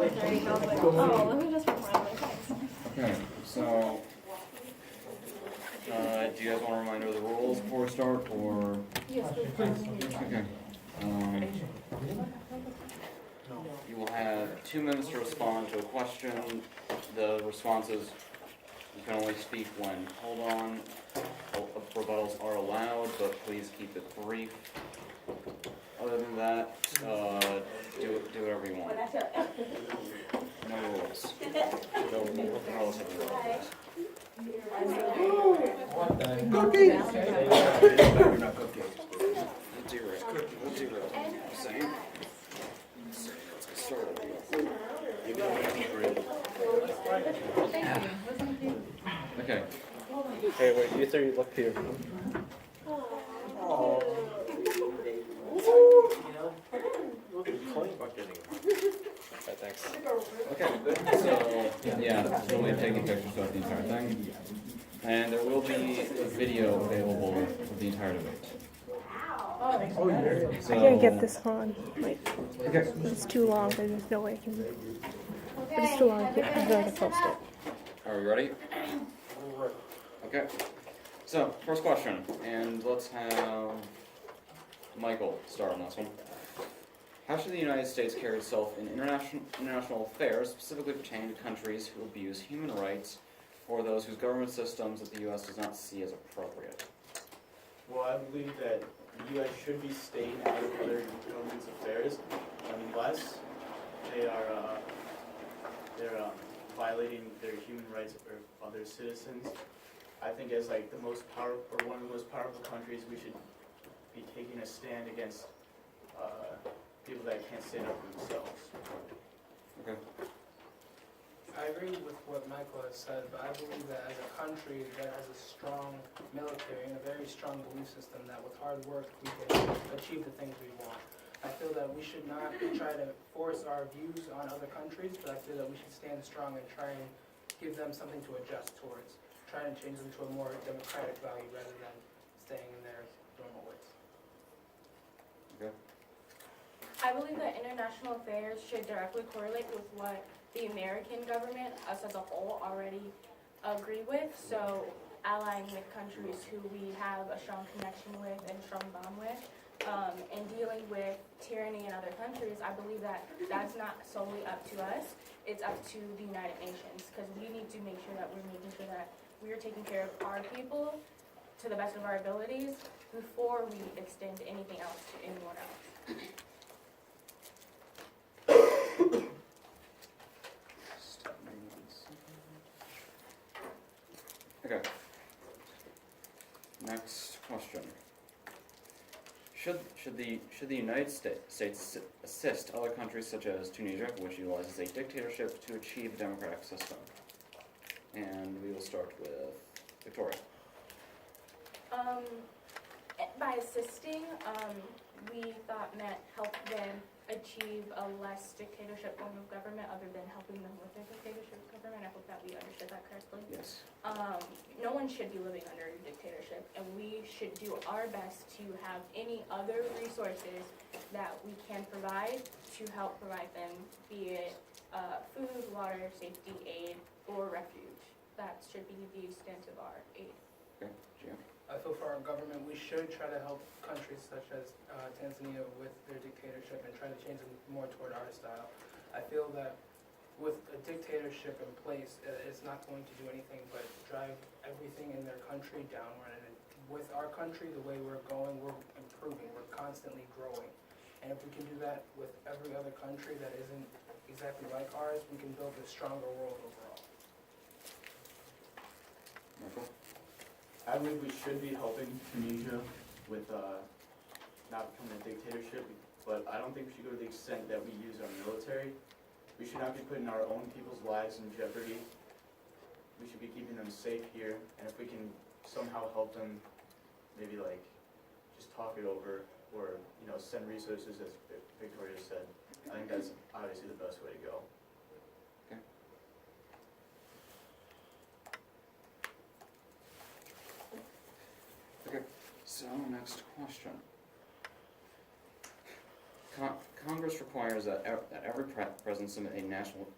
There you go. Oh, let me just remind my text. Okay, so do you guys want a reminder of the rules before we start, or? Yes, please. Okay. You will have 2 minutes to respond to a question. The responses, you can only speak when called on. Rebuttals are allowed, but please keep it brief. Other than that, do whatever you want. No rules. No relatively rules. Cookies! You're not cookies. Let's do it. Let's do it. Same. Let's get started. Okay. Hey, wait, you three look here. Alright, thanks. Okay. So, yeah, we'll be taking pictures of the entire thing. And there will be video available for the entire debate. So, I can't get this on. Like, okay. it's too long. There's no way I can. It's too long. I can't really post it. Are we ready? Okay. So, first question, and let's have Michael start on this one. How should the United States carry itself in international affairs, specifically pertaining to countries who abuse human rights or those whose government systems that the U.S. does not see as appropriate? Well, I believe that the U.S. should be staying out of other governments' affairs unless they are they're violating their human rights of other citizens. I think as like the most powerful or one of the most powerful countries, we should be taking a stand against people that can't stand up for themselves. Okay. I agree with what Michael has said, but I believe that as a country that has a strong military and a very strong belief system, that with hard work we can achieve the things we want. I feel that we should not try to force our views on other countries, but I feel that we should stand strong and try and give them something to adjust towards. Try and change them to a more democratic value rather than staying in their normal ways. Okay. I believe that international affairs should directly correlate with what the American government, us as a whole, already agree with. So allying with countries who we have a strong connection with and a strong bond with, and dealing with tyranny in other countries, I believe that that's not solely up to us. It's up to the United Nations, because we need to make sure that we're making sure that we are taking care of our people to the best of our abilities before we extend anything else to anyone else. Okay. Next question. Should the United States assist other countries such as Tunisia, which utilizes a dictatorship, to achieve a democratic system? And we will start with Victoria. By assisting, we thought meant help them achieve a less dictatorship form of government other than helping them with their dictatorship government. I hope that we understood that correctly. Yes. No one should be living under a dictatorship, and we should do our best to have any other resources that we can provide to help provide them, be it food, water, safety, aid, or refuge. That should be the extent of our aid. Okay, Gio. I feel for our government, we should try to help countries such as Tanzania with their dictatorship and try to change them more toward our style. I feel that with a dictatorship in place, it's not going to do anything but drive everything in their country downward. And with our country, the way we're going, we're improving, we're constantly growing. And if we can do that with every other country that isn't exactly like ours, we can build a stronger world overall. Michael? I believe we should be helping Tunisia with not becoming a dictatorship, but I don't think we should go to the extent that we use our military. We should not be putting our own people's lives in jeopardy. We should be keeping them safe here, and if we can somehow help them, maybe like just talk it over, or send resources, as Victoria said, I think that's obviously the best way to go. Okay, so next question. Congress requires that every president submit a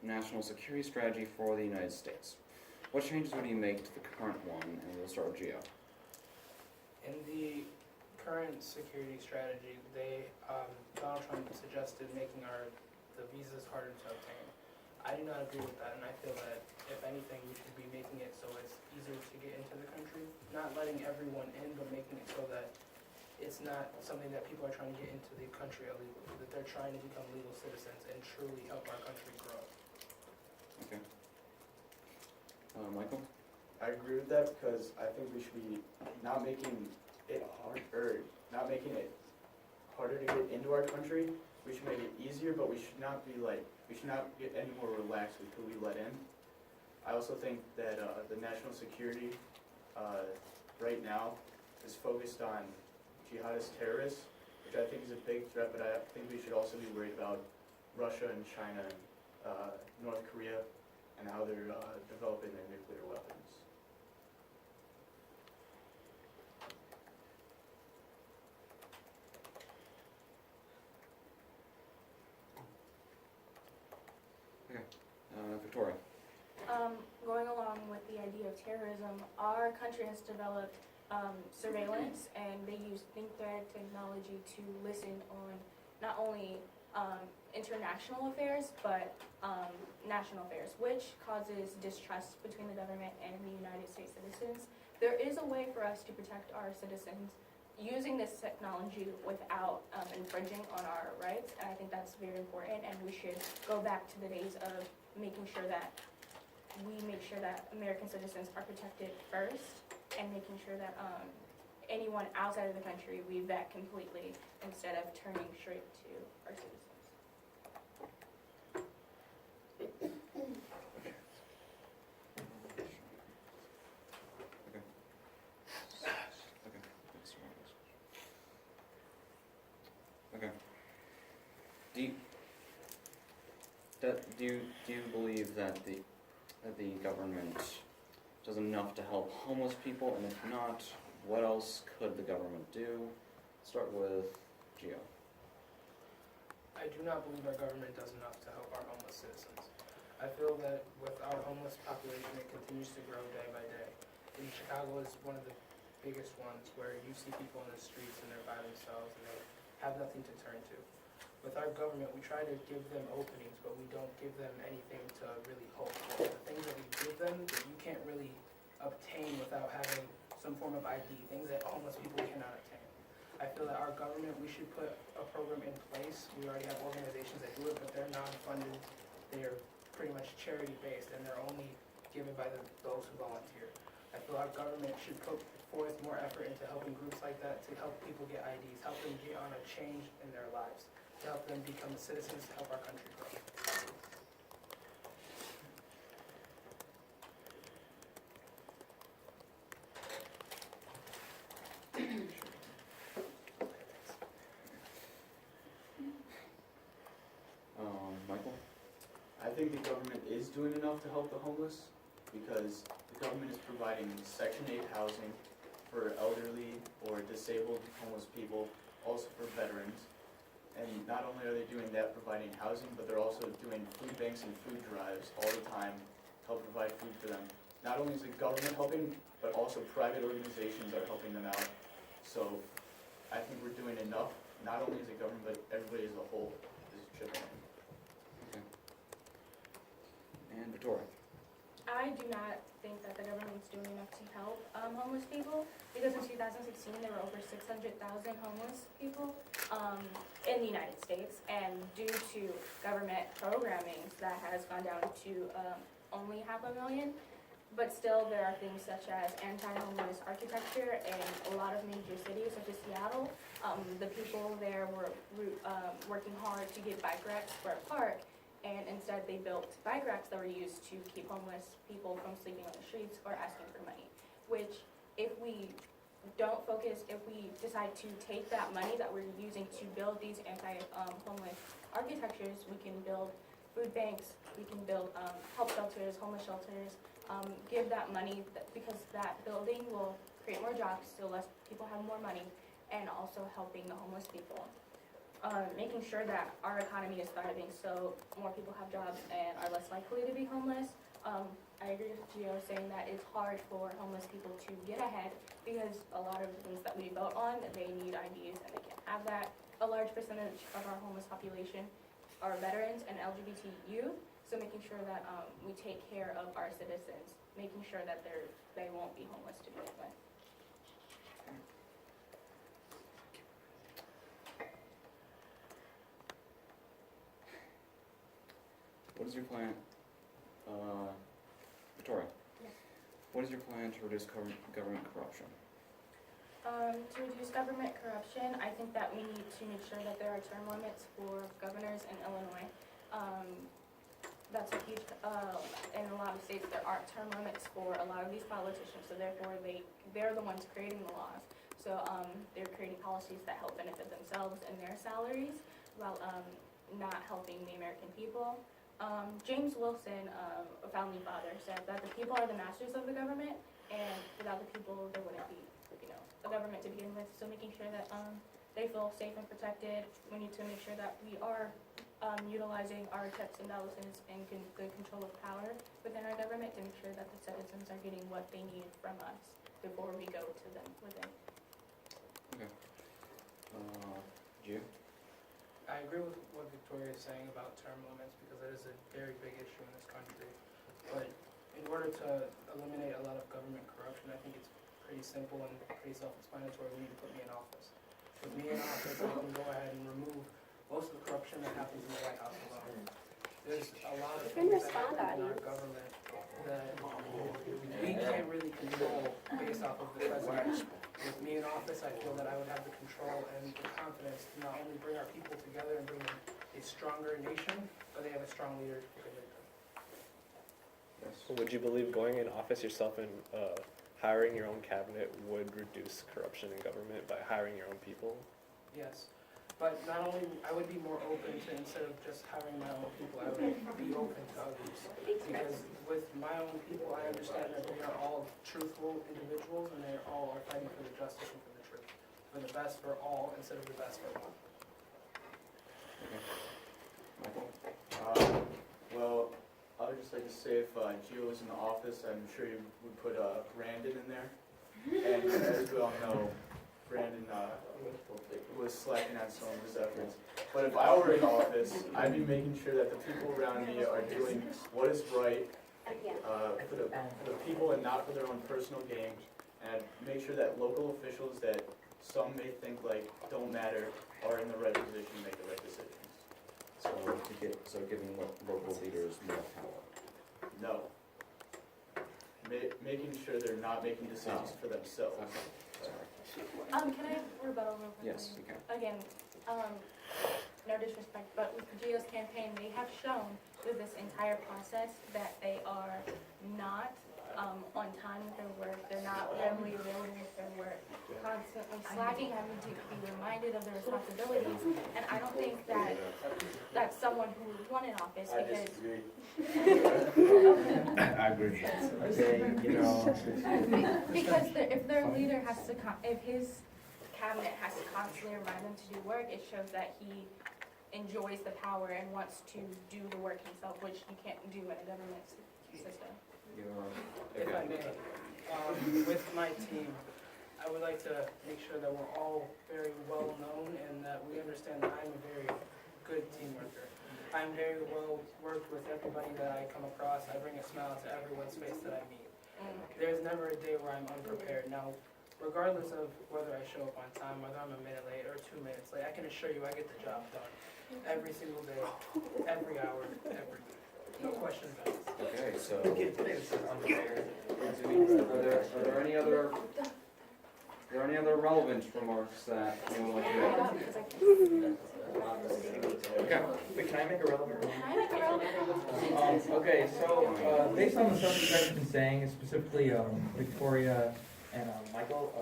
national security strategy for the United States. What changes would you make to the current one? And we'll start with Gio. In the current security strategy, Donald Trump suggested making the visas harder to obtain. I do not agree with that, and I feel that if anything, we should be making it so it's easier to get into the country. Not letting everyone in, but making it so that it's not something that people are trying to get into the country illegally, that they're trying to become legal citizens and truly help our country grow. Okay. Michael? I agree with that because I think we should be not making it harder to get into our country. We should make it easier, but we should not get any more relaxed with who we let in. I also think that the national security right now is focused on jihadist terrorists, which I think is a big threat, but I think we should also be worried about Russia and China and North Korea and how they're developing their nuclear weapons. Victoria? Going along with the idea of terrorism, our country has developed surveillance, and they use think threat technology to listen on not only international affairs, but national affairs, which causes distrust between the government and the United States citizens. There is a way for us to protect our citizens using this technology without infringing on our rights, and I think that's very important, and we should go back to the days of making sure that we make sure that American citizens are protected first, and making sure that anyone outside of the country we vet completely instead of turning straight to our citizens. Okay. Do you believe that the government does enough to help homeless people, and if not, what else could the government do? Start with Gio. I do not believe our government does enough to help our homeless citizens. I feel that with our homeless population, it continues to grow day by day. In Chicago is one of the biggest ones where you see people in the streets and they're by themselves and they have nothing to turn to. With our government, we try to give them openings, but we don't give them anything to really hope for. The things that we give them that you can't really obtain without having some form of ID, things that homeless people cannot obtain. I feel that our government, we should put a program in place. We already have organizations that do it, but they're non-funded. They're pretty much charity-based, and they're only given by those who volunteer. I feel our government should put forth more effort into helping groups like that to help people get IDs, help them get on a change in their lives, to help them become citizens to help our country grow. Michael? I think the government is doing enough to help the homeless because the government is providing Section 8 housing for elderly or disabled homeless people, also for veterans. And not only are they doing that, providing housing, but they're also doing food banks and food drives all the time to help provide food for them. Not only is the government helping, but also private organizations are helping them out. So I think we're doing enough, not only as a government, but everybody as a whole is chipping in. Okay. And Victoria? I do not think that the government's doing enough to help homeless people, because in 2016 there were over 600,000 homeless people in the United States, and due to government programming that has gone down to only 500,000. But still there are things such as anti-homeless architecture in a lot of major cities such as Seattle. The people there were working hard to get bike racks for a park, and instead they built bike racks that were used to keep homeless people from sleeping on the streets or asking for money. Which, if we don't focus, if we decide to take that money that we're using to build these anti-homeless architectures, we can build food banks, we can build help shelters, homeless shelters, give that money, because that building will create more jobs so less people have more money, and also helping the homeless people. making sure that our economy is thriving so more people have jobs and are less likely to be homeless. I agree with Gio saying that it's hard for homeless people to get ahead because a lot of the things that we vote on, they need IDs and they can't have that. A large percentage of our homeless population are veterans and LGBT youth, so making sure that we take care of our citizens, making sure that they won't be homeless to begin with. What is your plan, Victoria? Yes. What is your plan to reduce government corruption? To reduce government corruption, I think that we need to make sure that there are term limits for governors in Illinois. That's a huge, in a lot of states there aren't term limits for a lot of these politicians, so therefore they're the ones creating the laws. So they're creating policies that help benefit themselves and their salaries while not helping the American people. James Wilson, a founding father, said that the people are the masters of the government, and without the people there wouldn't be, a government to begin with. So making sure that they feel safe and protected. We need to make sure that we are utilizing our checks and balances and good control of power within our government to make sure that the citizens are getting what they need from us before we go to them within. Okay. Gio? I agree with what Victoria is saying about term limits because that is a very big issue in this country. But in order to eliminate a lot of government corruption, I think it's pretty simple and pretty self-explanatory. We need to put me in office. With me in office, I can go ahead and remove most of the corruption that happens in the White House alone. There's a lot of things that happen in our government that we can't really control based off of the president. With me in office, I feel that I would have the control and the confidence to not only bring our people together and bring a stronger nation, but they have a strong leader to lead them. Yes. Would you believe going in office yourself and hiring your own cabinet would reduce corruption in government by hiring your own people? Yes, but not only, I would be more open to, instead of just hiring my own people, I would be open to others. Because with my own people, I understand that they are all truthful individuals and they all are fighting for the justice and for the truth. For the best for all instead of the best for one. Michael? Well, I would just like to say if Gio was in the office, I'm sure you would put Brandon in there. And as we all know, Brandon was slacking on some of his efforts. But if I were in office, I'd be making sure that the people around me are doing what is right for the people and not for their own personal gain. And make sure that local officials that some may think like don't matter are in the right position to make the right decisions. So giving local leaders more power. No. Making sure they're not making decisions for themselves. Okay. Sorry. Can I rebuttal real quick? Yes, you can. Again, no disrespect, but with Gio's campaign, they have shown through this entire process that they are not on time with their work. They're not readily available with their work. Constantly slacking, having to be reminded of their responsibilities. And I don't think that that's someone who would want in office because I agree. because if their leader has to, if his cabinet has to constantly remind them to do work, it shows that he enjoys the power and wants to do the work himself, which you can't do in a government system. If I may, with my team, I would like to make sure that we're all very well known and that we understand that I'm a very good team worker. I'm very well worked with everybody that I come across. I bring a smile to everyone's face that I meet. There's never a day where I'm unprepared. Now, regardless of whether I show up on time, whether I'm a minute late or 2 minutes late, I can assure you I get the job done. Every single day, every hour, every week. No questions asked. Okay, so. Are there any other relevant remarks that you would like to make? Okay. Wait, can I make a relevant remark? Can I make a relevant? Okay, so based on the stuff you guys have been saying, specifically Victoria and Michael,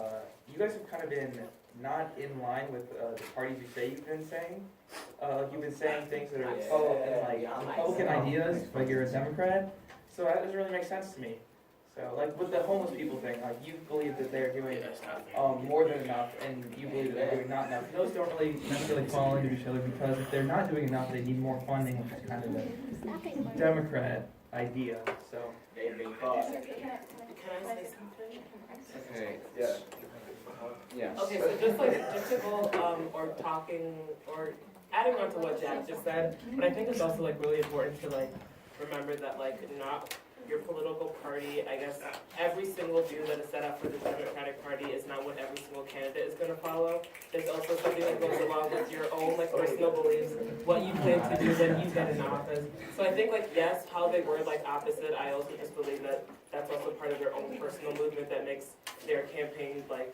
you guys have kind of been not in line with the parties you say you've been saying. You've been saying things that are Republican ideas, but you're a Democrat. So that doesn't really make sense to me. So, like with the homeless people thing, like you believe that they're doing more than enough, and you believe that they're doing not enough. Those don't really necessarily fall into each other because if they're not doing enough, they need more funding, which is kind of the Democrat idea. So, Okay, Yeah. yes. Okay, so just to go, or talking, or adding on to what Jack just said, but I think it's also like really important to like remember that like not your political party, I guess every single view that is set up for the Democratic Party is not what every single candidate is gonna follow. There's also something that goes along with your own like personal beliefs, what you plan to do when you get in office. So I think like yes, how they word like opposite, I also just believe that that's also part of their own personal movement that makes their campaign like,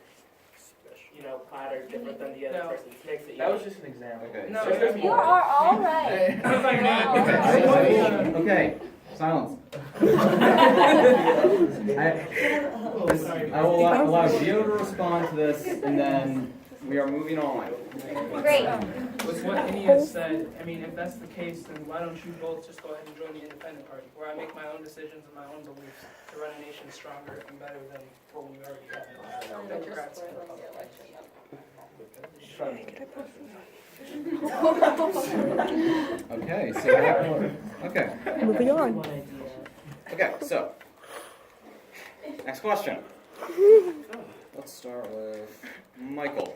you know, platter different than the other No. person's. Makes it that was unique. just an example. Okay. No, There's You more. are all right. You are all right. Okay, silence. I will allow Gio to respond to this, and then we are moving on. Great. With what Ian said, I mean, if that's the case, then why don't you both just go ahead and join the independent party, where I make my own decisions and my own beliefs to run a nation stronger and better than what we already have. Democrats and Republicans. Okay, so, okay. Moving on. Okay, so, next question. Let's start with Michael.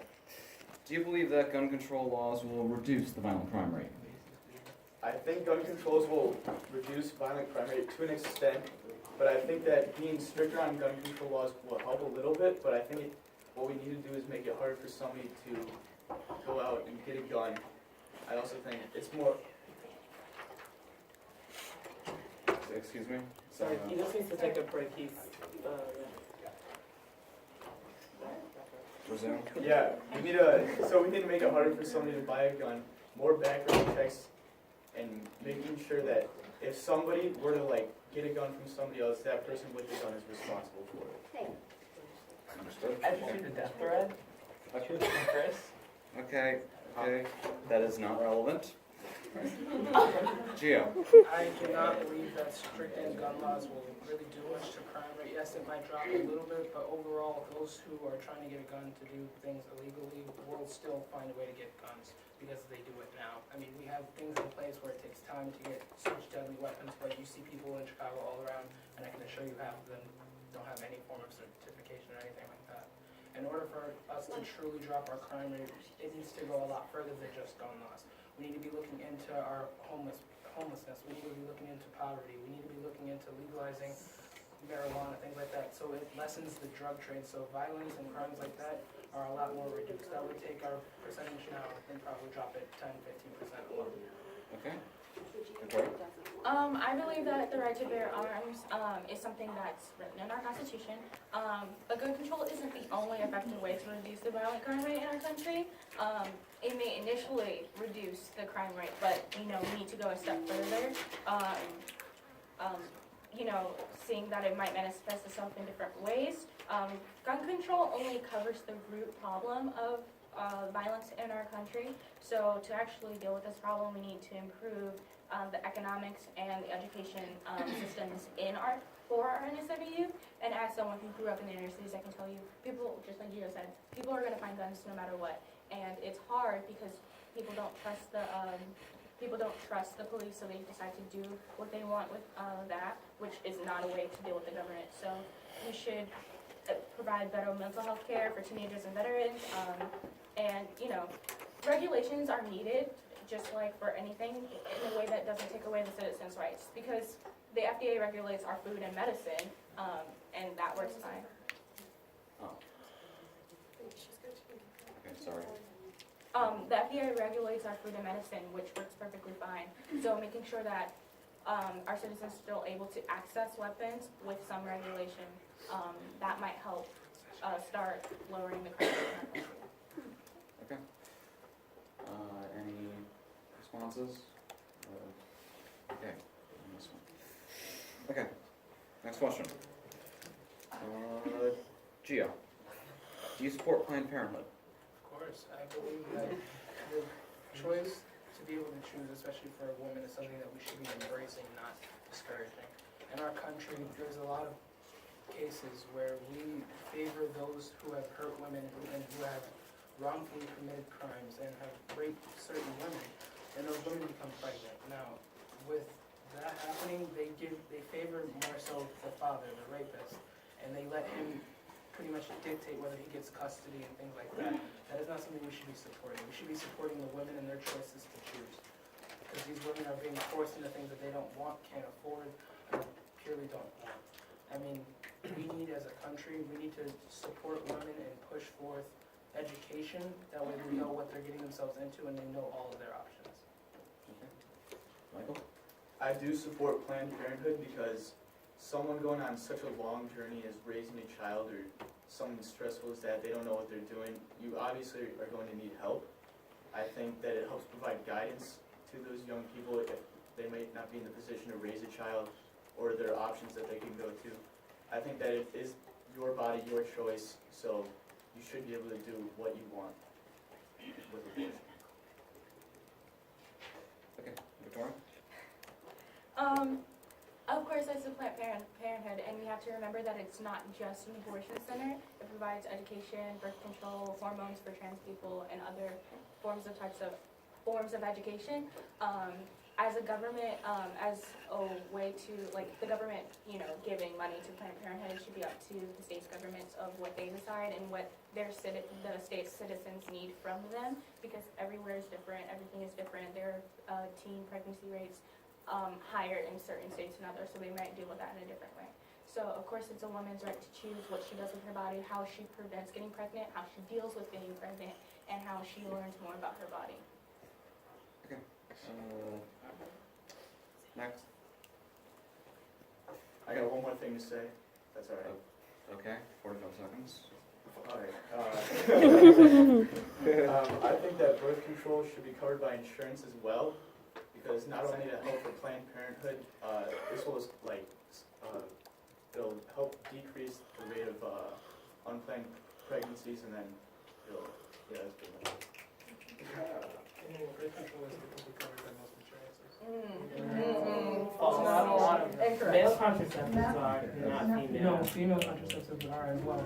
Do you believe that gun control laws will reduce the violent crime rate? I think gun controls will reduce violent crime rate to an extent, but I think that being stricter on gun control laws will help a little bit, but I think what we need to do is make it harder for somebody to go out and get a gun. I also think it's more, Excuse me? Sorry, he just needs to take a break. He's, Resume? yeah, we need to make it harder for somebody to buy a gun, more background checks, and making sure that if somebody were to like get a gun from somebody else, that person with the gun is responsible for it. Understood? I just received a death threat from Chris. Okay, that is not relevant. Gio? I do not believe that stricter gun laws will really do much to crime rate. Yes, it might drop a little bit, but overall, those who are trying to get a gun to do things illegally will still find a way to get guns because they do it now. I mean, we have things in place where it takes time to get such deadly weapons, but you see people in Chicago all around, and I can assure you half of them don't have any form of certification or anything like that. In order for us to truly drop our crime rate, it needs to go a lot further than just gun laws. We need to be looking into our homelessness. We need to be looking into poverty. We need to be looking into legalizing marijuana, things like that. So it lessens the drug trade. So violence and crimes like that are a lot more reduced. That would take our percentage now and probably drop it 10, 15% a month. Okay. Victoria? I believe that the right to bear arms is something that's written in our Constitution. But gun control isn't the only effective way to reduce the violent crime rate in our country. It may initially reduce the crime rate, but we need to go a step further. Seeing that it might manifest itself in different ways. Gun control only covers the root problem of violence in our country. So to actually deal with this problem, we need to improve the economics and the education systems for our NSW youth. And as someone who grew up in the inner cities, I can tell you, people, just like Gio said, people are going to find guns no matter what. And it's hard because people don't trust the police, so they decide to do what they want with that, which is not a way to deal with the government. So we should provide better mental health care for teenagers and veterans. And regulations are needed, just like for anything, in a way that doesn't take away the citizens' rights. Because the FDA regulates our food and medicine, and that works fine. Oh. Okay, sorry. The FDA regulates our food and medicine, which works perfectly fine. So making sure that our citizens are still able to access weapons with some regulation, that might help start lowering the crime rate in our country. Okay. Any responses? Okay. on this one. Okay. Next question. Gio, do you support Planned Parenthood? Of course, I believe that the choice to be able to choose, especially for a woman, is something that we should be embracing, not discouraging. In our country, there's a lot of cases where we favor those who have hurt women and who have wrongfully committed crimes and have raped certain women, and those women become pregnant. Now, with that happening, they favor more so the father, the rapist, and they let him pretty much dictate whether he gets custody and things like that. That is not something we should be supporting. We should be supporting the women and their choices to choose. Because these women are being forced into things that they don't want, can't afford, or purely don't want. I mean, we need, as a country, we need to support women and push forth education. That way they know what they're getting themselves into and they know all of their options. Michael? I do support Planned Parenthood because someone going on such a long journey as raising a child or something stressful as that, they don't know what they're doing. You obviously are going to need help. I think that it helps provide guidance to those young people if they might not be in the position to raise a child, or there are options that they can go to. I think that it is your body, your choice, so you should be able to do what you want with abortion. Okay, Victoria? Of course, I support parenthood, and we have to remember that it's not just an abortion center. It provides education, birth control, hormones for trans people, and other forms of education. As a government, as a way to, like, the government, giving money to Planned Parenthood, it should be up to the state's governments of what they decide and what the state's citizens need from them, because everywhere is different, everything is different. Their teen pregnancy rates higher in certain states than others, so they might deal with that in a different way. So, of course, it's a woman's right to choose what she does with her body, how she prevents getting pregnant, how she deals with getting pregnant, and how she learns more about her body. Okay. Next. I got one more thing to say. That's all right. Okay, 45 seconds. All right. I think that birth control should be covered by insurance as well, because not only to help for Planned Parenthood, this will it'll help decrease the rate of unplanned pregnancies, and then that's pretty much it. Birth control is typically covered by most insurances. Not a lot of Incorrect. male contraceptives are, not female. No, female contraceptives are as well.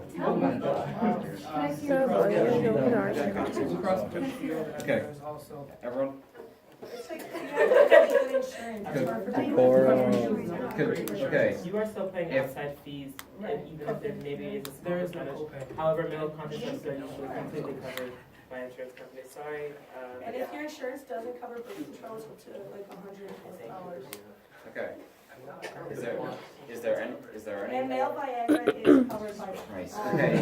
So, Blue Cross Blue Shield, and Okay. there's also Everyone? Okay. You are still paying If- outside fees, and even if there maybe is a small there is no percentage. copay. However, male contraceptives are usually completely covered by insurance companies. Sorry. And if your insurance doesn't cover birth control, it's up to like $100. Okay. Is there any? And male Viagra is covered by. Right, okay.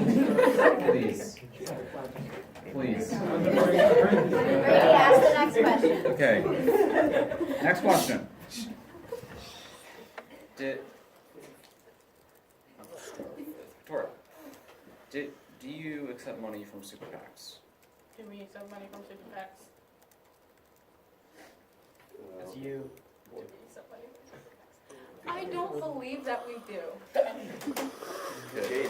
Please. Ready, ask the next question. Okay. Next question. Victoria, do you accept money from super PACs? Do we accept money from super PACs? That's you. Do we accept money from super PACs? I don't believe that we do. Good.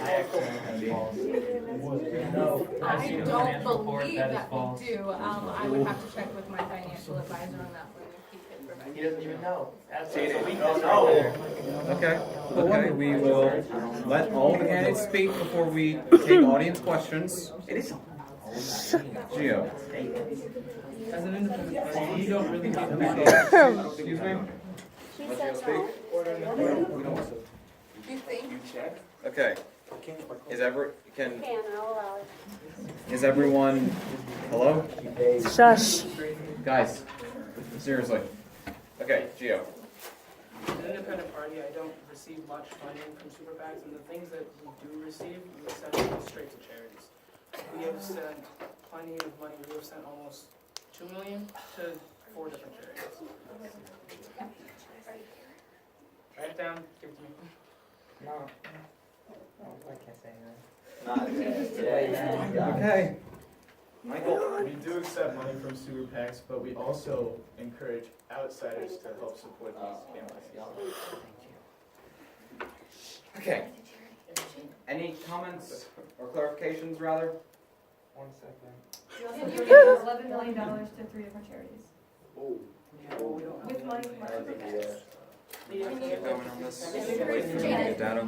No. I don't believe that we do. I would have to check with my financial advisor on that one if he could provide. He doesn't even know. That's Cheating. a weakness right there. Okay, okay, we will let all the candidates speak before we take audience questions. It is. Gio. As an independent body, you don't really have to. Excuse me? Let Gio speak. You think? Okay. Is I'll allow it. is everyone, hello? Shush. Guys, seriously. Okay, Gio. As an independent party, I don't receive much funding from super PACs, and the things that we do receive, we send straight to charities. We have sent plenty of money. We have sent almost $2 million to 4 different charities. Write it down, give it to me. No. I can't say anything. Okay. Michael? We do accept money from super PACs, but we also encourage outsiders to help support these families. Okay. Any comments or clarifications, rather? 1 second. We also give $11 million to 3 different charities. Yeah, well, we don't have With money that. from our super PACs. keep going on this? Wait for me to get data.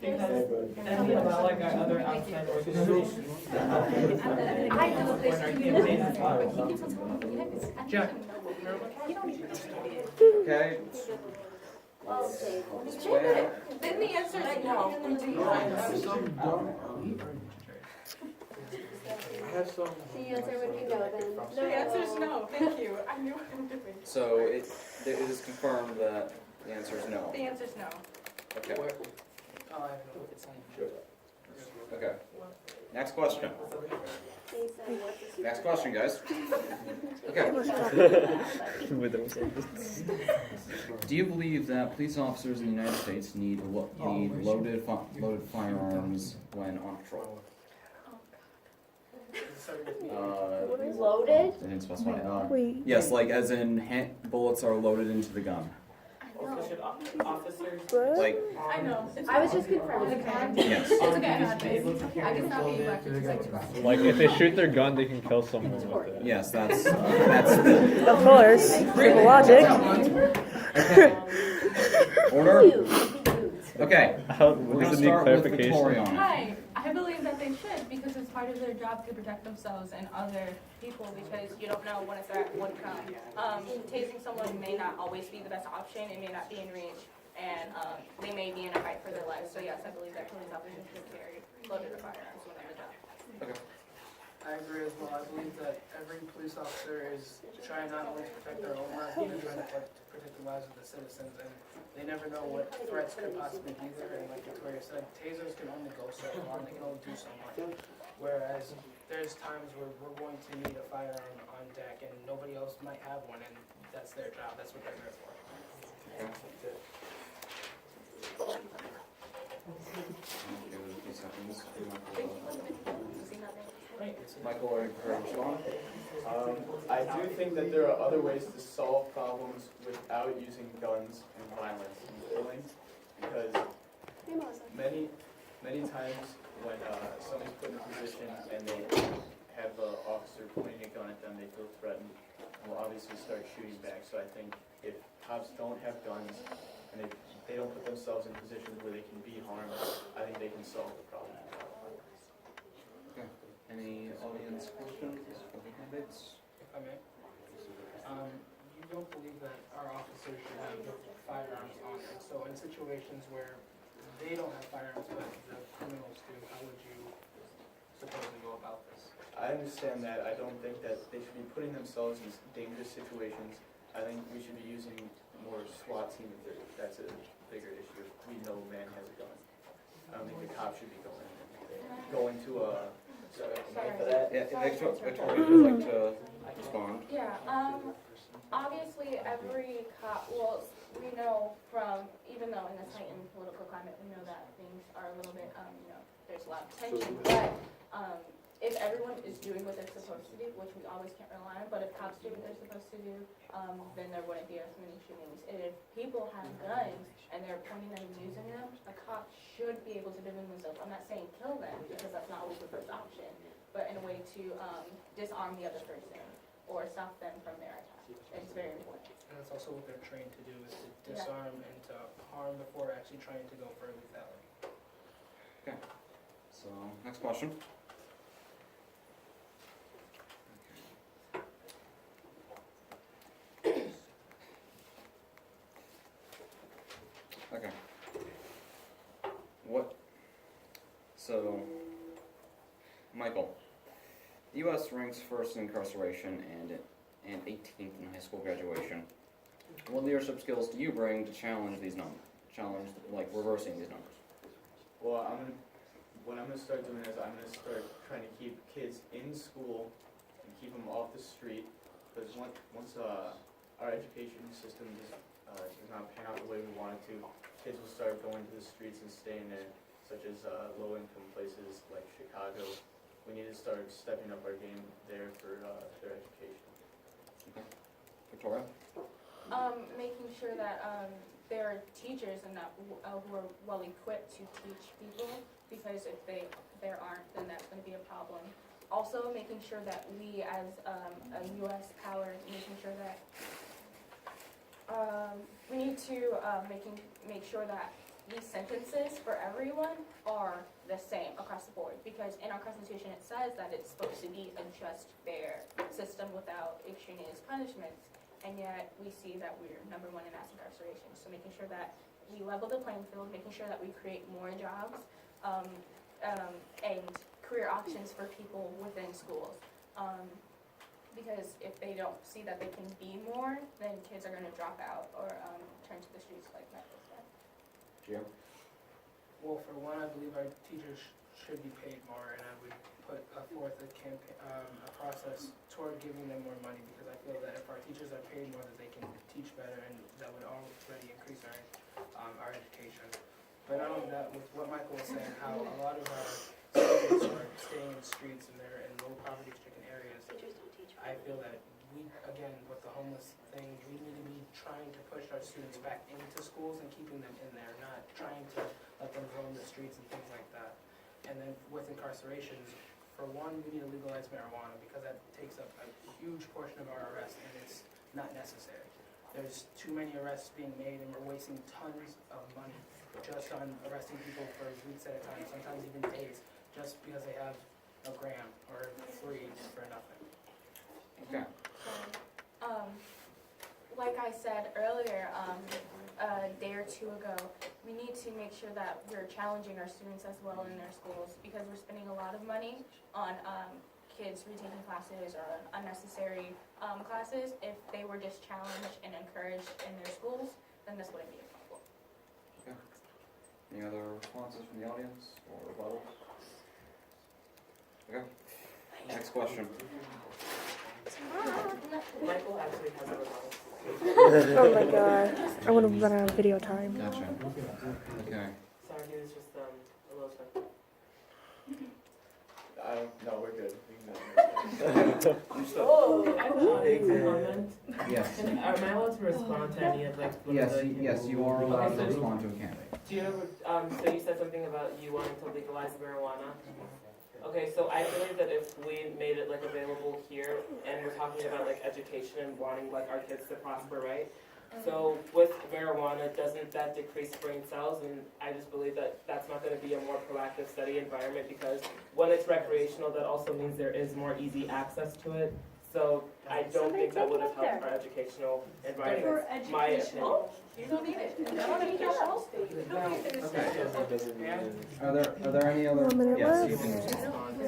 Because any of our, like, our other outside organizations that help us with funding, when our campaign is live. Jack. Okay. Then the answer is no. The answer would be no then. The answer is no, thank you. I knew what I'm doing. So it is confirmed that the answer is no. The answer is no. Okay. Oh, I have no, it's not. Okay. Next question. Next question, guys. Okay. Do you believe that police officers in the United States need loaded firearms when on patrol? Loaded? They didn't specify. Wait. Yes, like as in bullets are loaded into the gun. Also, should officers Like, I know. I was just confirming. yes. It's okay, just be able to I carry can stop you loaded back to the in 2 government? seconds. Like if they shoot their gun, they can kill someone with it. Yes, that's Of course. The logic. okay. Order. Okay. How, We're does gonna it need start with clarification? Victoria on it. Hi, I believe that they should because it's part of their job to protect themselves and other people because you don't know when a threat would come. Tasing someone may not always be the best option. It may not be in reach, and they may be in a fight for their lives. So yes, I believe that police officers should carry loaded firearms when on the job. Okay. I agree as well. I believe that every police officer is trying not only to protect their own lives, but they're trying to protect the lives of the citizens. And they never know what threats could possibly be there. And like Victoria said, tasers can only go so far. They can only do so much. Whereas there's times where we're going to need a firearm on deck and nobody else might have one. And that's their job. That's what they're there for. Michael, are you prepared to respond? I do think that there are other ways to solve problems without using guns and violence and killing, because many times when somebody's put in a position and they have an officer pointing a gun at them, they feel threatened, and will obviously start shooting back. So I think if cops don't have guns and they don't put themselves in positions where they can be harmed, I think they can solve the problem. Okay. Any audience questions for the candidates? If I may. You don't believe that our officers should have firearms on them. So in situations where they don't have firearms but the criminals do, how would you supposedly go about this? I understand that. I don't think that they should be putting themselves in dangerous situations. I think we should be using more SWAT team if that's a bigger issue. If we know a man has a gun. I don't think the cop should be going to a... Sorry, for that. Yeah, Victoria, would you like to respond? Yeah, obviously every cop, well, we know from, even though in this heightened political climate, we know that things are a little bit, there's a lot of tension, but if everyone is doing what they're supposed to do, which we always can't rely on, but if cops do what they're supposed to do, then there wouldn't be as many shootings. If people have guns and they're pointing them and using them, a cop should be able to defend themselves. I'm not saying kill them, because that's not always the first option, but in a way to disarm the other person or stop them from their attack. It's very important. And that's also what they're trained to do, is to disarm and to harm before actually trying to go for lethality. Okay. So, next question. Okay. So, Michael, the U.S. ranks first in incarceration and 18th in high school graduation. What leadership skills do you bring to challenge these numbers? Reversing these numbers? Well, what I'm going to start doing is I'm going to start trying to keep kids in school and keep them off the street, because once our education system does not pan out the way we want it to, kids will start going to the streets and staying there, such as low-income places like Chicago. We need to start stepping up our game there for their education. Okay. Victoria? Making sure that there are teachers and that who are well equipped to teach people, because if there aren't, then that's going to be a problem. Also, making sure that we, as a U.S. power, making sure that We need to make sure that these sentences for everyone are the same across the board, because in our Constitution it says that it's supposed to be a just, fair system without extraneous punishments, and yet we see that we're number one in mass incarceration. So making sure that we level the playing field, making sure that we create more jobs and career options for people within schools. Because if they don't see that they can be more, then kids are going to drop out or turn to the streets like Michael said. Jim? Well, for one, I believe our teachers should be paid more, and I would put forth a campaign, a process toward giving them more money, because I feel that if our teachers are paid more, that they can teach better, and that would already increase our education. But not only that, with what Michael was saying, how a lot of our students are staying in the streets and they're in low poverty-stricken areas, I feel that we, again, with the homeless thing, we need to be trying to push our students back into schools and keeping them in there, not trying to let them roam the streets and things like that. And then with incarcerations, for one, we need to legalize marijuana, because that takes up a huge portion of our arrests, and it's not necessary. There's too many arrests being made, and we're wasting tons of money just on arresting people for weeks at a time, sometimes even days, just because they have a gram or 3 for nothing. Okay. Like I said earlier, a day or two ago, we need to make sure that we're challenging our students as well in their schools, because we're spending a lot of money on kids retaking classes or unnecessary classes. If they were just challenged and encouraged in their schools, then this wouldn't be a problem. Okay. Any other responses from the audience or rebuttals? Okay. Next question. Michael actually has a rebuttal. Oh my god. I want to run out of video time. Gotcha. Okay. Sorry, he was just a little stuck. I don't, no, we're good. We can Oh, I have an audience comment. Yes. Am I allowed to respond to any of like? what Yes, the- yes, you are allowed to Okay, so- respond to a candidate. Do you ever, so you said something about you wanting to legalize marijuana? Okay, so I believe that if we made it like available here, and we're talking about like education and wanting like our kids to prosper, right? So with marijuana, doesn't that decrease brain cells? And I just believe that that's not going to be a more proactive study environment, because when it's recreational, that also means there is more easy access to it. So I don't think that would have helped our educational environment. For My educational, you don't need it. You don't need it. You don't need it. Are there any other? 1 minute Yes, left. you can respond.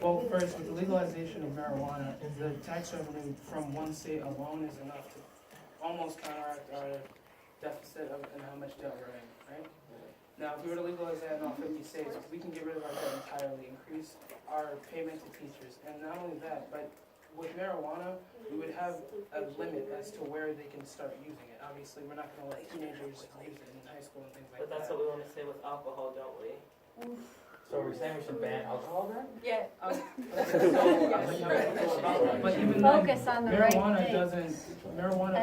Well, first, with the legalization of marijuana, the tax revenue from one state alone is enough to almost counteract our deficit and how much debt we're in, right? Now, if we were to legalize that in all 50 states, we can get rid of our debt entirely, increase our payment to teachers, and not only that, but with marijuana, we would have a limit as to where they can start using it. Obviously, we're not gonna let teenagers use it in high school and things like But that's that. what we want to say with alcohol, don't we? So we're saying we should ban alcohol then? Yeah. But even then, Focus on the right marijuana thing. marijuana